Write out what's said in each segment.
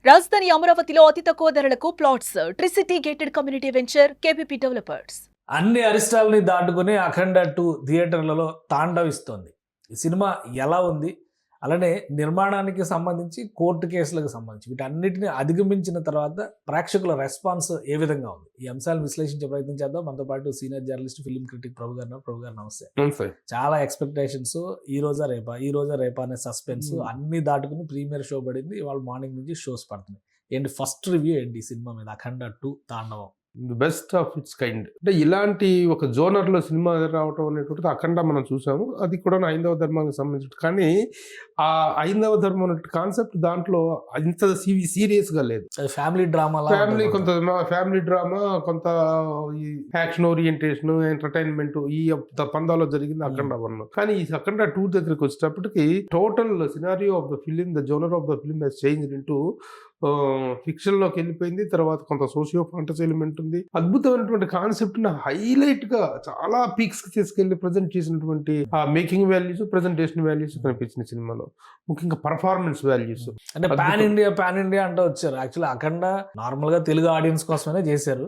రాజధాని అమరావతిలో అతి తక్కువ ధరలకు plots. Tricity gated community venture KPP developers. అన్ని అరిష్టాలని దాటుకుని అఖండ 2 థియేటర్లలో తాండవిస్తోంది. ఈ సినిమా ఎలా ఉంది, అలానే నిర్మాణానికి సంబంధించి, కోర్టు కేసులకు సంబంధించి వీటన్నిటిని అధిగమించిన తర్వాత ప్రేక్షకుల రెస్పాన్స్ ఏ విధంగా ఉంది, ఈ అంశాలను విశ్లేషించే ప్రయత్నం చేద్దాం. మనతో పాటు సీనియర్ జర్నలిస్ట్, ఫిల్మ్ క్రిటిక్ ప్రభు గారు నమస్తే. చాలా ఎక్స్పెక్టేషన్స్, ఈ రోజా రేపా అనే సస్పెన్స్ అన్ని దాటుకుని ప్రీమియర్ షో పడింది. ఇవాళ మార్నింగ్ నుంచి షోస్ పడుతున్నాయి. ఏంటి ఫస్ట్ రివ్యూ ఏంటి ఈ సినిమా మీద, అఖండ 2 తాండవం? The best of it's kind. అంటే ఇలాంటి ఒక జోనర్లో సినిమా రావటం అనేటువంటిది అఖండ మనం చూసాము. అది కూడా ఐదవ ధర్మానికి సంబంధించి. కానీ ఆ ఐదవ ధర్మం అనే కాన్సెప్ట్ దాంట్లో ఇంత సీరియస్గా లేదు. ఫ్యామిలీ డ్రామా, కొంత ఫ్యామిలీ డ్రామా, కొంత ఈ యాక్షన్ ఓరియంటేషన్, ఎంటర్టైన్మెంట్ ఈ పందాలో జరిగింది అఖండ 1. కానీ ఈ అఖండ 2 దగ్గరికి వచ్చేటప్పటికి total scenario of the film, the genre of the film has changed into ఫిక్షన్లోకి వెళ్ళిపోయింది. తర్వాత కొంత సోషియో ఫాంటసీ ఎలిమెంట్ ఉంది. అద్భుతమైనటువంటి కాన్సెప్ట్ని హైలైట్గా చాలా పీక్స్కి తీసుకెళ్లి ప్రజెంట్ చేసినటువంటి ఆ మేకింగ్ వాల్యూస్, ప్రజెంటేషన్ వాల్యూస్ కనిపించిన సినిమాలో, ముఖ్యంగా పర్ఫార్మెన్స్ వాల్యూస్. అంటే పాన్ ఇండియా అంటే వచ్చారు. యాక్చువల్లీ అఖండ నార్మల్ గా తెలుగు ఆడియన్స్ కోసమే చేశారు.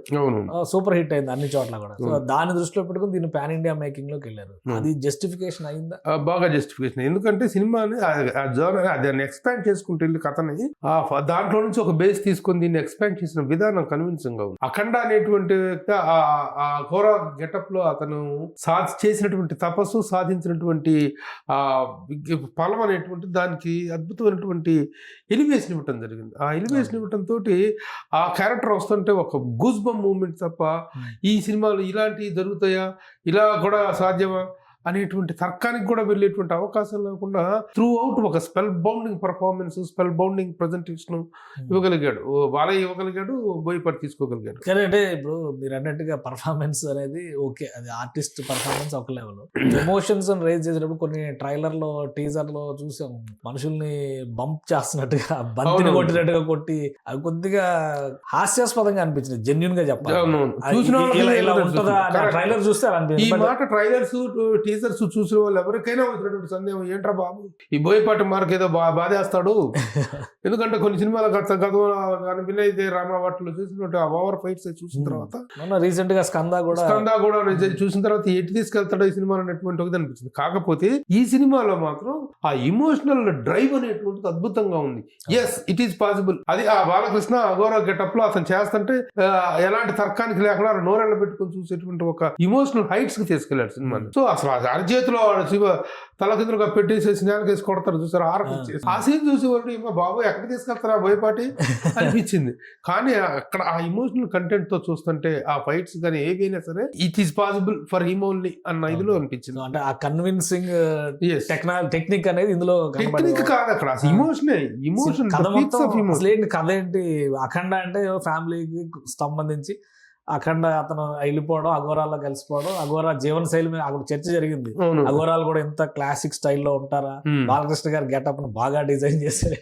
సూపర్ హిట్ అయింది అన్ని చోట్ల కూడా. సో దాన్ని దృష్టిలో పెట్టుకుని దీన్ని పాన్ ఇండియా మేకింగ్ లోకి వెళ్ళారు. అది జస్టిఫికేషన్ అయిందా? బాగా జస్టిఫికేషన్. ఎందుకంటే సినిమాని దాన్ని ఎక్స్పాండ్ చేసుకుంటే కథని దాంట్లో నుంచి ఒక బేస్ తీసుకొని దీన్ని ఎక్స్పాండ్ చేసిన విధానం కన్విన్సింగ్ గా ఉంది. అఖండ అనేటువంటి ఆ ఘోర గెటప్ లో అతను చేసినటువంటి తపస్సు, సాధించినటువంటి ఫలం అనేటువంటి దానికి అద్భుతమైనటువంటి ఎలివేషన్ ఇవ్వటం జరిగింది. ఆ ఎలివేషన్ ఇవ్వటం తోటి ఆ క్యారెక్టర్ వస్తుంటే ఒక గూస్ బంప్ మూమెంట్ తప్ప ఈ సినిమాలు ఇలాంటివి జరుగుతాయా, ఇలా కూడా సాధ్యమా అనేటువంటి తర్కానికి కూడా వెళ్ళేటువంటి అవకాశం లేకుండా త్రూ అవుట్ ఒక spell bounding performance, spell bounding presentation ఇవ్వగలిగాడు. బాలయ్య ఇవ్వగలిగాడు, బోయపాటి తీసుకోగలిగాడు. కానీ అంటే ఇప్పుడు మీరు అన్నట్టుగా పర్ఫార్మెన్స్ అనేది ఓకే, అది ఆర్టిస్ట్ పర్ఫార్మెన్స్ ఒక లెవెల్. ఎమోషన్స్ రైజ్ చేసేటప్పుడు కొన్ని ట్రైలర్లో, టీజర్లో చూసాం మనుషుల్ని బంప్ చేస్తున్నట్టుగా, బంతిని కొట్టినట్టుగా కొట్టి, అవి కొద్దిగా హాస్యాస్పదంగా అనిపించింది. జెన్యున్ గా చెప్పాలి. ట్రైలర్ చూస్తే ఈ మాట ట్రైలర్స్, టీజర్స్ చూసిన వాళ్ళు ఎవరికైనా వచ్చినటువంటి సందేహం, ఏంట్రా బాబు ఈ బోయపాటి మార్క్ ఏదో బాధేస్తాడు. ఎందుకంటే కొన్ని సినిమాల గతంలో వినయ్ రామావట్లో చూసినట్టు ఆ ఓవర్ ఫైట్స్ చూసిన తర్వాత, రీసెంట్ గా స్కందా కూడా చూసిన తర్వాత ఎటు తీసుకెళ్తాడో ఈ సినిమా అనేటువంటి ఒకటి అనిపించింది. కాకపోతే ఈ సినిమాలో మాత్రం ఆ ఇమోషనల్ డ్రైవ్ అనేటువంటిది అద్భుతంగా ఉంది. Yes, it is possible. అది ఆ బాలకృష్ణ అఘోర గెటప్ లో అతను చేస్తుంటే ఎలాంటి తర్కానికి లేకుండా నోరెళ్ళ పెట్టుకుని చూసేటువంటి ఒక ఇమోషనల్ హైట్స్ కి తీసుకెళ్లాడు సినిమాని. సో అసలు అరచేతిలో శివ తలకిందులుగా పెట్టేసి స్నానకేసి కొడతారు చూసారు, ఆ సీన్ చూసి వాళ్ళు బాబు ఎక్కడ తీసుకెళ్తారా బోయపాటి అనిపించింది. కానీ అక్కడ ఆ ఇమోషనల్ కంటెంట్ తో చూస్తుంటే ఆ ఫైట్స్ కానీ ఏవైనా సరే it is possible for him only అన్న ఇదిలో అనిపించింది. అంటే ఆ కన్విన్సింగ్ టెక్నిక్ అనేది ఇందులో టెక్నిక్ కాదు, అక్కడ ఇమోషన్ కథ ఏంటి. అఖండ అంటే ఫ్యామిలీకి సంబంధించి అఖండ అతను వెళ్ళిపోవడం, అఘోరాల్లో కలిసిపోవడం, అఘోరా జీవన శైలి మీద అక్కడ చర్చ జరిగింది. అఘోరాలు కూడా ఎంత క్లాసిక్ స్టైల్లో ఉంటారా, బాలకృష్ణ గారి గెటప్ ను బాగా డిజైన్ చేశారు.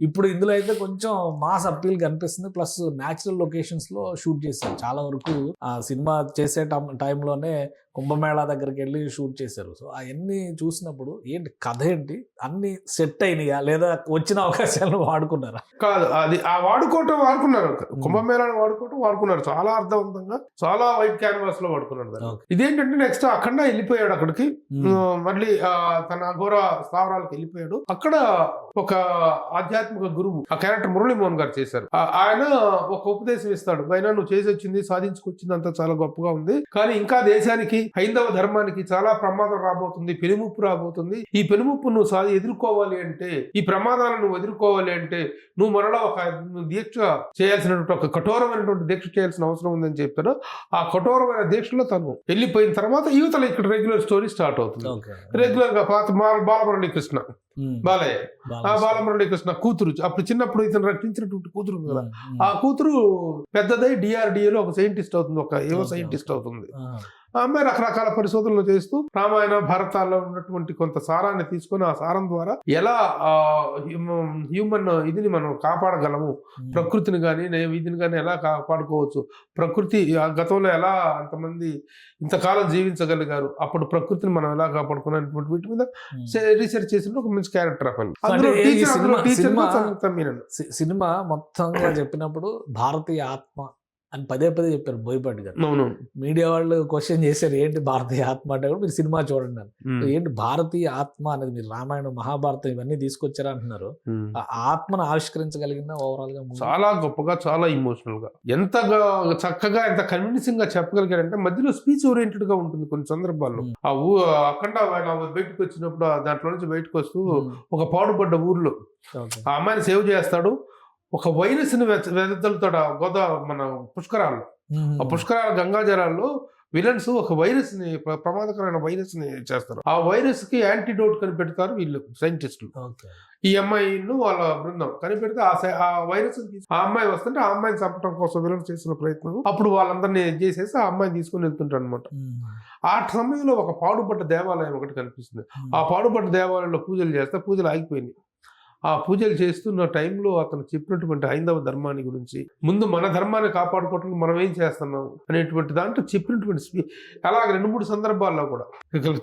ఇప్పుడు ఇందులో అయితే కొంచెం మాస్ అప్పీల్ కనిపిస్తుంది. ప్లస్ న్యాచురల్ లొకేషన్స్ లో షూట్ చేశారు. చాలా వరకు ఆ సినిమా చేసే టైంలోనే కుంభమేళా దగ్గరికి వెళ్ళి షూట్ చేశారు. సో అవన్నీ చూసినప్పుడు ఏంటి కథ ఏంటి, అన్ని సెట్ అయినాయా లేదా వచ్చిన అవకాశాలను వాడుకున్నారా? కాదు, అది ఆ వాడుకున్నారు. కుంభమేళాను వాడుకున్నారు చాలా అర్థవంతంగా, చాలా వైట్ క్యాన్వాస్ లో వాడుకున్నాడు. ఇదేంటంటే నెక్స్ట్ అఖండ వెళ్ళిపోయాడు అక్కడికి, మళ్ళీ తన అఘోర స్థావరాలకు వెళ్ళిపోయాడు. అక్కడ ఒక ఆధ్యాత్మిక గురువు, ఆ క్యారెక్టర్ మురళీమోహన్ గారు చేశారు. ఆయన ఒక ఉపదేశం ఇస్తాడు, అయినా నువ్వు చేసి వచ్చింది, సాధించుకొచ్చింది అంతా చాలా గొప్పగా ఉంది, కానీ ఇంకా దేశానికి, హైందవ ధర్మానికి చాలా ప్రమాదం రాబోతుంది, పెనుముప్పు రాబోతుంది. ఈ పెనుముప్పు నువ్వు ఎదుర్కోవాలి అంటే, ఈ ప్రమాదాలను నువ్వు ఎదుర్కోవాలి అంటే నువ్వు మరలా ఒక దీక్ష చేయాల్సినటువంటి, ఒక కఠోరమైనటువంటి దీక్ష చేయాల్సిన అవసరం ఉందని చెప్తాడు. ఆ కఠోరమైన దీక్షలో తను వెళ్ళిపోయిన తర్వాత యువతలో ఇక్కడ రెగ్యులర్ స్టోరీ స్టార్ట్ అవుతుంది. రెగ్యులర్ గా పాత బాలమురళీకృష్ణ, బాలయ్య, ఆ బాలమురళీకృష్ణ కూతురు, అప్పుడు చిన్నప్పుడు ఇతను రక్షించినటువంటి కూతురు కదా, ఆ కూతురు పెద్దదై డిఆర్డిఏలో ఒక సైంటిస్ట్ అవుతుంది, ఒక యువ సైంటిస్ట్ అవుతుంది. ఆ అమ్మాయి రకరకాల పరిశోధనలు చేస్తూ రామాయణ భారతాల్లో ఉన్నటువంటి కొంత సారాన్ని తీసుకొని ఆ సారం ద్వారా ఎలా హ్యూమన్ ఇదిని మనం కాపాడగలము, ప్రకృతిని కానీ వీధిని కానీ ఎలా కాపాడుకోవచ్చు, ప్రకృతి గతంలో ఎలా అంతమంది ఇంతకాలం జీవించగలిగారు, అప్పుడు ప్రకృతిని మనం ఎలా కాపాడుకునేటువంటి వీటి మీద రీసెర్చ్ చేసిన ఒక డిఫరెన్స్ క్యారెక్టర్ ఆఫ్ అంటే ఈ సినిమా సంయుక్త మీనన్. సినిమా మొత్తంగా చెప్పినప్పుడు భారతీయ ఆత్మ అని పదే పదే చెప్పారు బోయపాటి గారు. అవునవును. మీడియా వాళ్ళు క్వశ్చన్ చేశారు ఏంటి భారతీయ ఆత్మ అంటే కూడా మీరు సినిమా చూడండి అని. ఏంటి భారతీయ ఆత్మ అనేది మీరు రామాయణం మహాభారతం ఇవన్నీ తీసుకొచ్చారా అంటున్నారు. ఆ ఆత్మను ఆవిష్కరించగలిగిందా ఓవరాల్ గా movie? చాలా గొప్పగా, చాలా ఇమోషనల్ గా, ఎంతగా చక్కగా, ఎంత కన్విన్సింగ్ గా చెప్పగలిగారంటే మధ్యలో స్పీచ్ ఓరియంటెడ్ గా ఉంటుంది కొన్ని సందర్భాల్లో. ఆ అఖండ బయటకు వచ్చినప్పుడు దాంట్లో నుంచి బయటకు వస్తూ ఒక పాడుపడ్డ ఊర్లో Okay. ఆ అమ్మాయిని సేవ్ చేస్తాడు. ఒక వైరస్ ని వెదజల్లుతాడు మన పుష్కరాల్లో. ఆ పుష్కరాల గంగాజలాల్లో విలన్స్ ఒక వైరస్ ని, ప్రమాదకరమైన వైరస్ ని చేస్తారు. ఆ వైరస్ కి యాంటీడోట్ కనిపెడతారు వీళ్ళు సైంటిస్టులు. Okay. ఈ అమ్మాయిను వాళ్ళ బృందం కనిపెడితే ఆ వైరస్ ఆ అమ్మాయి వస్తుంటే ఆ అమ్మాయిని చంపడం కోసం విలన్స్ చేసిన ప్రయత్నం. అప్పుడు వాళ్ళందరినీ చేసేసి ఆ అమ్మాయిని తీసుకుని వెళ్తుంటారు అనమాట. ఆ సమయంలో ఒక పాడుపడ్డ దేవాలయం ఒకటి కనిపిస్తుంది. ఆ పాడుపడ్డ దేవాలయంలో పూజలు చేస్తే పూజలు ఆగిపోయినాయి. ఆ పూజలు చేస్తున్న టైంలో అతను చెప్పినటువంటి హైందవ ధర్మాన్ని గురించి, ముందు మన ధర్మాన్ని కాపాడుకోవడానికి మనం ఏం చేస్తున్నాం అనేటువంటి దాంట్లో చెప్పినటువంటి అలాగే 2-3 సందర్భాల్లో కూడా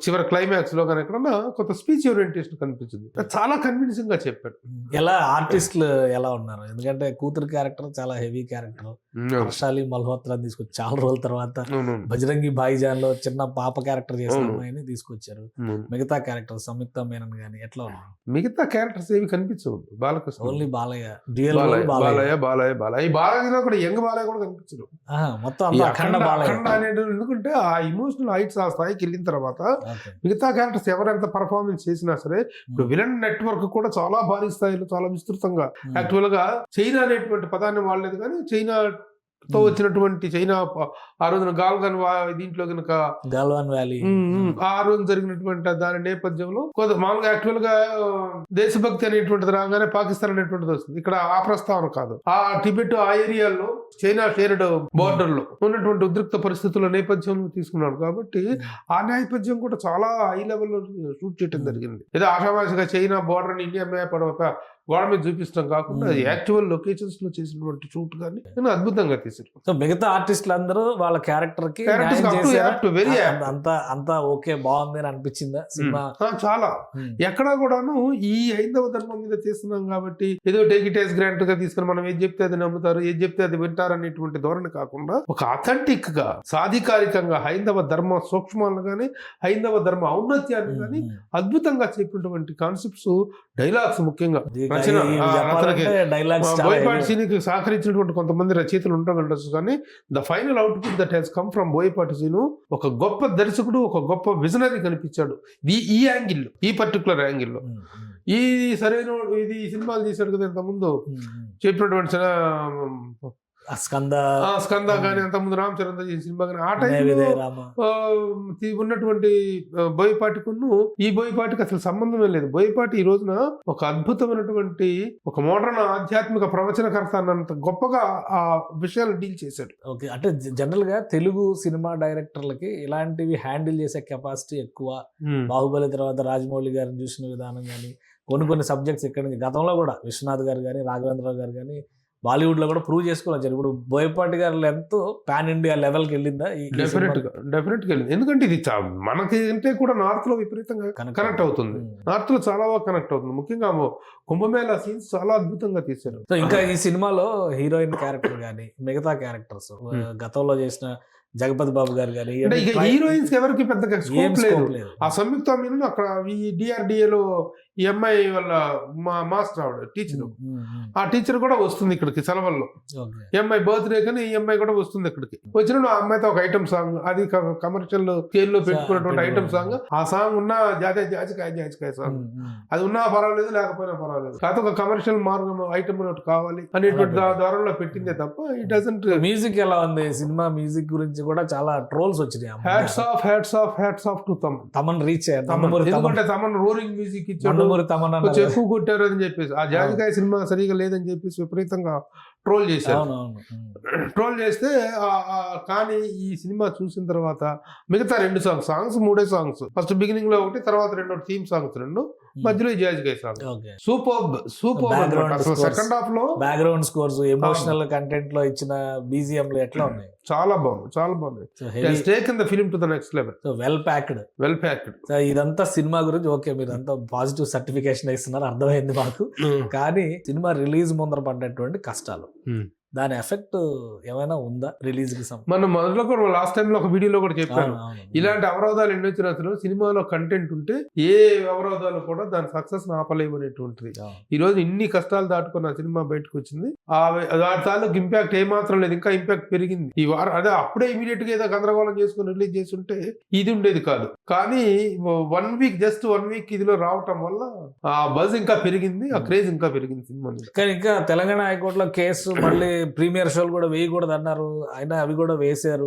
చివరి క్లైమాక్స్ లో కానీ ఎక్కడన్నా కొంత స్పీచ్ ఓరియంటేషన్ కనిపించింది. చాలా కన్విన్సింగ్ గా చెప్పాడు. ఎలా ఆర్టిస్టులు ఎలా ఉన్నారు? ఎందుకంటే కూతురు క్యారెక్టర్ చాలా హెవీ క్యారెక్టర్. హర్షాలి మల్హోత్రా తీసుకొచ్చి చాలా రోజుల తర్వాత బజరంగి భాయిజాన్ లో చిన్న పాప క్యారెక్టర్ చేసిన అమ్మాయిని తీసుకొచ్చారు. మిగతా క్యారెక్టర్ సంయుక్త మేనన్ గానీ ఎట్లా ఉన్నారు? మిగతా క్యారెక్టర్స్ ఏవి కనిపించవు. బాలకృష్ణ ఓన్లీ బాలయ్య, బాలయ్య బాలయ్యలో కూడా యంగ్ బాలయ్య కూడా కనిపించదు. మొత్తం అఖండ అనేది ఎందుకంటే ఆ ఇమోషనల్ హైట్స్ ఆ స్థాయికి వెళ్ళిన తర్వాత మిగతా క్యారెక్టర్స్ ఎవరెంత పర్ఫార్మెన్స్ చేసినా సరే, ఇప్పుడు విలన్ నెట్వర్క్ కూడా చాలా భారీ స్థాయిలో, చాలా విస్తృతంగా, యాక్చువల్ గా చైనా అనేటువంటి పదాన్ని వాడలేదు కానీ చైనా తో వచ్చినటువంటి చైనా ఆ రోజున గాల్వాన్ దీంట్లో కనుక గాల్వాన్ వ్యాలీ ఆ రోజు జరిగినటువంటి దాని నేపథ్యంలో మామూలుగా యాక్చువల్ గా దేశభక్తి అనేటువంటిది రాగానే పాకిస్తాన్ అనేటువంటిది వస్తుంది. ఇక్కడ ఆ ప్రస్తావన కాదు. ఆ టిబెట్ ఆ ఏరియాలో చైనా షేర్డ్ బోర్డర్ లో ఉన్నటువంటి ఉద్రిక్త పరిస్థితుల నేపథ్యంలో తీసుకున్నాడు కాబట్టి ఆ నేపథ్యం కూడా చాలా హై లెవెల్లో షూట్ చేయడం జరిగింది. ఏదో ఆషామాషిగా చైనా బోర్డర్ ని ఇండియా మ్యాప్ గోడ మీద చూపిస్తాం కాకుండా అది యాక్చువల్ లొకేషన్స్ లో చేసినటువంటి షూట్ కానీ అద్భుతంగా తీసారు. సో మిగతా ఆర్టిస్టులు అందరూ వాళ్ళ క్యారెక్టర్ కి అంతా ఓకే బాగుంది అని అనిపించిందా సినిమా? చాలా. ఎక్కడా కూడాను ఈ హైందవ ధర్మం మీద తీస్తున్నాం కాబట్టి ఏదో టేక్ ఇట్ యాజ్ గ్రాంట్ గా తీసుకుని మనం ఏది చెప్తే అది నమ్ముతారు, ఏది చెప్తే అది వింటారు అనేటువంటి ధోరణి కాకుండా ఒక అథెంటిక్ గా, సాధికారికంగా హైందవ ధర్మ సూక్ష్మాలను కానీ హైందవ ధర్మ ఔన్నత్యాన్ని కానీ అద్భుతంగా చెప్పినటువంటి కాన్సెప్ట్స్, డైలాగ్స్ ముఖ్యంగా బోయపాటి సీనికి సహకరించినటువంటి కొంతమంది రచయితలు ఉండవచ్చు కానీ the final output that he's come from Boyapati Seenu ఒక గొప్ప దర్శకుడు, ఒక గొప్ప విజనరీ కనిపించాడు. ఈ యాంగిల్, ఈ పర్టికులర్ యాంగిల్లో ఈ సరైన ఇది సినిమాలు తీశాడు కదా ఇంతకుముందు చెప్పినటువంటి స్కంద కానీ అంతకుముందు రామ్ చరణ్ చేసిన సినిమా కానీ ఆ టైంలో ఉన్నటువంటి బోయపాటికును ఈ బోయపాటికి అసలు సంబంధమే లేదు. బోయపాటి ఈ రోజున ఒక అద్భుతమైనటువంటి ఒక మోడర్న్ ఆధ్యాత్మిక ప్రవచనకర్త అన్నంత గొప్పగా ఆ విషయాలు డీల్ చేశాడు. ఓకే, అంటే జనరల్ గా తెలుగు సినిమా డైరెక్టర్లకి ఇలాంటివి హ్యాండిల్ చేసే కెపాసిటీ ఎక్కువ. బాహుబలి తర్వాత రాజమౌళి గారిని చూసిన విధానం కానీ కొన్ని సబ్జెక్ట్స్ ఇక్కడ గతంలో కూడా విశ్వనాథ్ గారు కానీ రాఘవేంద్రరావు గారు కానీ బాలీవుడ్ లో కూడా ప్రూవ్ చేసుకోవచ్చు. ఇప్పుడు బోయపాటి గారు ఎంతో పాన్ ఇండియా లెవెల్కి వెళ్ళిందా? డెఫినెట్ గా వెళ్ళింది. ఎందుకంటే ఇది మనకి అంటే కూడా నార్త్ లో విపరీతంగా కనెక్ట్ అవుతుంది. నార్త్ లో చాలా బాగా కనెక్ట్ అవుతుంది. ముఖ్యంగా కుంభమేళా సీన్స్ చాలా అద్భుతంగా తీశారు. సో ఇంకా ఈ సినిమాలో హీరోయిన్ క్యారెక్టర్ కానీ మిగతా క్యారెక్టర్స్ గతంలో చేసిన జగపతి బాబు గారు కానీ హీరోయిన్స్ ఎవరికి పెద్దగా స్కోప్ లేదు. ఆ సంయుక్త మీనన్ అక్కడ ఈ డిఆర్డిఏలో ఈ అమ్మాయి వాళ్ళ మాస్టర్ ఆవిడ టీచర్, ఆ టీచర్ కూడా వస్తుంది ఇక్కడికి సెలవుల్లో. ఈ అమ్మాయి బర్త్డే కానీ ఈ అమ్మాయి కూడా వస్తుంది ఇక్కడికి. వచ్చిన ఆ అమ్మాయితో ఒక ఐటమ్ సాంగ్, అది కమర్షియల్ స్కేల్ లో పెట్టుకున్నటువంటి ఐటమ్ సాంగ్. ఆ సాంగ్ ఉన్న జాజికాయ సాంగ్ అది ఉన్నా పర్వాలేదు, లేకపోయినా పర్వాలేదు, కాకపోతే ఒక కమర్షియల్ మార్గం ఐటమ్ కావాలి అనేటువంటి ధోరణిలో పెట్టిందే తప్ప ఇట్ డజంట్. మ్యూజిక్ ఎలా ఉంది? సినిమా మ్యూజిక్ గురించి కూడా చాలా ట్రోల్స్ వచ్చినాయి. Hats off to Thaman reach ఎందుకంటే తమన్ రోరింగ్ మ్యూజిక్ ఇచ్చాడు, ఎక్కువ కొట్టారు అని చెప్పేసి. ఆ జాజికాయ సినిమా సరిగా లేదని చెప్పేసి విపరీతంగా ట్రోల్ చేశారు. అవునవును. ట్రోల్ చేస్తే కానీ ఈ సినిమా చూసిన తర్వాత మిగతా 2 సాంగ్స్ 3 సాంగ్స్, ఫస్ట్ బిగినింగ్ లో ఒకటి, తర్వాత 2 థీమ్ సాంగ్స్ 2, మధ్యలో ఈ జాజ్ గై సాంగ్. సూపర్ అసలు సెకండ్ హాఫ్ లో బ్యాక్గ్రౌండ్ స్కోర్స్, ఎమోషనల్ కంటెంట్ లో ఇచ్చిన BGM లు ఎట్లా ఉన్నాయి? చాలా బాగుంది. Taken the film to the next level. Well packed. ఇదంతా సినిమా గురించి ఓకే, మీరు అంతా పాజిటివ్ సర్టిఫికేషన్ ఇస్తున్నారు, అర్థమైంది మాకు. కానీ సినిమా రిలీజ్ ముందర పడ్డటువంటి కష్టాలు, దాని ఎఫెక్ట్ ఏమైనా ఉందా రిలీజ్ కి? మనం మొదట్లో కూడా లాస్ట్ టైం లో ఒక వీడియోలో కూడా చెప్పాను, ఇలాంటి అవరోధాలు ఎన్ని వచ్చినా అసలు సినిమాలో కంటెంట్ ఉంటే ఏ అవరోధాలు కూడా దాని సక్సెస్ ఆపలేవు అనేటువంటిది. ఈ రోజు ఇన్ని కష్టాలు దాటుకున్న సినిమా బయటకు వచ్చింది, వాటి తాలూకు ఇంపాక్ట్ ఏమాత్రం లేదు, ఇంకా ఇంపాక్ట్ పెరిగింది. ఈ వారం అదే అప్పుడే ఇమీడియట్ గా ఏదో గందరగోళం చేసుకుని రిలీజ్ చేసి ఉంటే ఇది ఉండేది కాదు. కానీ 1 వీక్ జస్ట్ 1 వీక్ ఇదిలో రావటం వల్ల ఆ బజ్ ఇంకా పెరిగింది, ఆ క్రేజ్ ఇంకా పెరిగింది సినిమా. కానీ ఇంకా తెలంగాణ హైకోర్టులో కేసు మళ్ళీ ప్రీమియర్ షోలు కూడా వేయకూడదు అన్నారు, అయినా అవి కూడా వేసారు.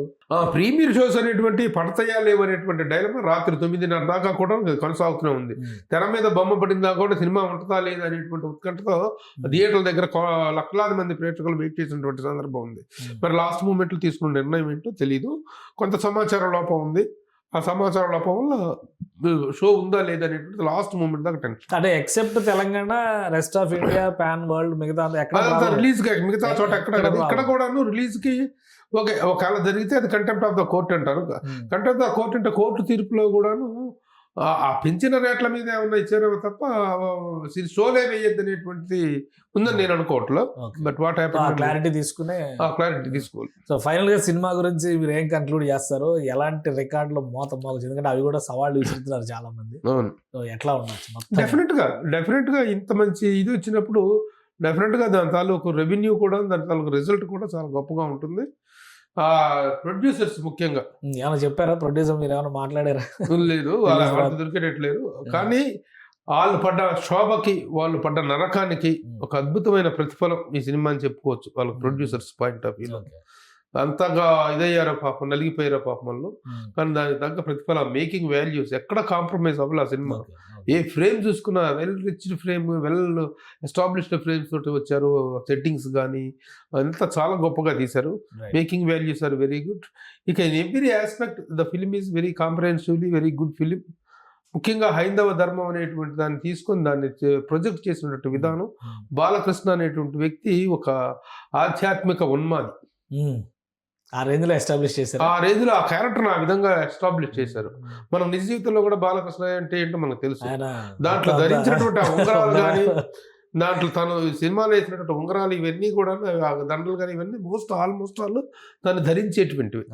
ప్రీమియర్ షోస్ అనేటువంటి పడతాయా లేవనేటువంటి డైలమా రాత్రి 9:30 దాకా కూడా కొనసాగుతూనే ఉంది. తెర మీద బొమ్మ పడిందా కూడా సినిమా ఉంటుందా లేదా అనేటువంటి ఉత్కంఠతో థియేటర్ల దగ్గర లక్షలాది మంది ప్రేక్షకులు వెయిట్ చేసినటువంటి సందర్భం ఉంది. మరి లాస్ట్ మూమెంట్ లో తీసుకున్న నిర్ణయం ఏంటో తెలియదు, కొంత సమాచార లోపం ఉంది. ఆ సమాచార లోపం వల్ల షో ఉందా లేదా అనేటువంటి లాస్ట్ మూమెంట్ దాకా టెన్షన్. అంటే except Telangana, rest of India, pan world, మిగతా రిలీజ్ మిగతా చోట ఇక్కడ కూడాను రిలీజ్ కి ఒకవేళ జరిగితే అది కంటెంప్ట్ ఆఫ్ ద కోర్ట్ అంటారు. కంటెంప్ట్ ఆఫ్ కోర్ట్ అంటే కోర్టు తీర్పులో కూడాను ఆ పెంచిన రేట్ల మీద ఏమన్నా ఇచ్చారో తప్ప షోలే వేయద్దు అనేటువంటిది ఉందని నేను అనుకోవట్లేదు. బట్ వాట్ క్లారిటీ తీసుకోవాలి. సో ఫైనల్ గా సినిమా గురించి మీరు ఏం కన్క్లూడ్ చేస్తారు? ఎలాంటి రికార్డులు మోగుతుంది? ఎందుకంటే అవి కూడా సవాళ్ళు విసురుతున్నారు చాలా మంది. సో ఎట్లా ఉండొచ్చు? డెఫినెట్ గా ఇంత మంచి ఇది వచ్చినప్పుడు డెఫినెట్ గా దాని తాలూకు రెవెన్యూ కూడా, దాని తాలూకు రిజల్ట్ కూడా చాలా గొప్పగా ఉంటుంది. ప్రొడ్యూసర్స్ ముఖ్యంగా ఏమైనా చెప్పారా? ప్రొడ్యూసర్ మీరు ఏమైనా మాట్లాడారా? లేదు, వాళ్ళు దొరికేటట్లేదు. కానీ వాళ్ళు పడ్డ శోభకి, వాళ్ళు పడ్డ నరకానికి ఒక అద్భుతమైన ప్రతిఫలం ఈ సినిమా అని చెప్పుకోవచ్చు. వాళ్ళ ప్రొడ్యూసర్స్ పాయింట్ ఆఫ్ వ్యూలో అంతగా ఇదయ్యారో పాపం, నలిగిపోయారో పాపం వాళ్ళు. కానీ దానికి తగ్గ ప్రతిఫలం, మేకింగ్ వాల్యూస్ ఎక్కడ కాంప్రమైజ్ అవ్వాలి ఆ సినిమా. ఏ ఫ్రేమ్ చూసుకున్నా well riched frame, well established frames తోటి వచ్చారు. సెట్టింగ్స్ కానీ అంతా చాలా గొప్పగా తీశారు. Making values are very good. ఇక in every aspect the film is very comprehensively very good film. ముఖ్యంగా హైందవ ధర్మం అనేటువంటి దాన్ని తీసుకొని దాన్ని ప్రొజెక్ట్ చేసినటువంటి విధానం, బాలకృష్ణ అనేటువంటి వ్యక్తి ఒక ఆధ్యాత్మిక ఉన్మాది. ఆ రేంజ్ లో ఎస్టాబ్లిష్ చేశారు. ఆ రేంజ్ లో ఆ క్యారెక్టర్ ఆ విధంగా ఎస్టాబ్లిష్ చేశారు. మనం నిజ జీవితంలో కూడా బాలకృష్ణ అంటే ఏంటో మనకు తెలుసు. దాంట్లో ధరించినటువంటి ఉంగరాలు కానీ, దాంట్లో తను సినిమాలో వేసినటువంటి ఉంగరాలు ఇవన్నీ కూడా, దండలు కానీ ఇవన్నీ ఆల్మోస్ట్ ఆల్ తను ధరించేటువంటివి.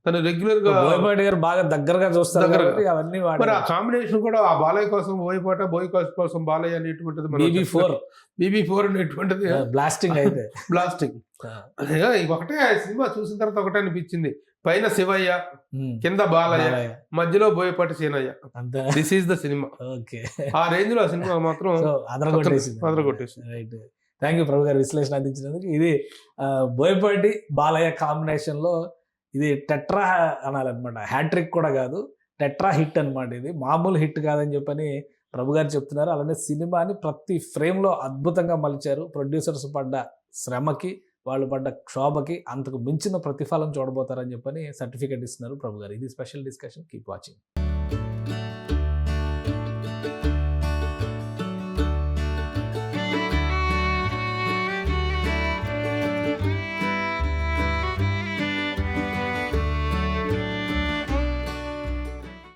తను రెగ్యులర్ గా బాగా దగ్గరగా చూస్తారు. మరి ఆ కాంబినేషన్ కూడా ఆ బాలయ్య కోసం బోయపాట, బోయపాట కోసం బాలయ్య అనేటువంటిది BB4 అనేటువంటిది బ్లాస్టింగ్. ఒకటే సినిమా చూసిన తర్వాత ఒకటే అనిపించింది, పైన శివయ్య, కింద బాలయ్య, మధ్యలో Boyapati Seenayya. This is the cinema. ఆ రేంజ్ లో ఆ సినిమా మాత్రం అదరగొట్టేసింది. థ్యాంక్ యూ ప్రభు గారు విశ్లేషణ అందించినందుకు. ఇది బోయపాటి బాలయ్య కాంబినేషన్ లో ఇది టెట్రా అనాలన్నమాట. హ్యాట్రిక్ కూడా కాదు, టెట్రా హిట్ అనమాట. ఇది మామూలు హిట్ కాదని చెప్పని ప్రభు గారు చెప్తున్నారు. అలానే సినిమాని ప్రతి ఫ్రేమ్ లో అద్భుతంగా మలిచారు. ప్రొడ్యూసర్స్ పడ్డ శ్రమకి, వాళ్ళు పడ్డ క్షోభకి అంతకు మించిన ప్రతిఫలం చూడబోతారని చెప్పని సర్టిఫికేట్ ఇస్తున్నారు ప్రభు గారు. ఇది స్పెషల్ డిస్కషన్. Keep watching.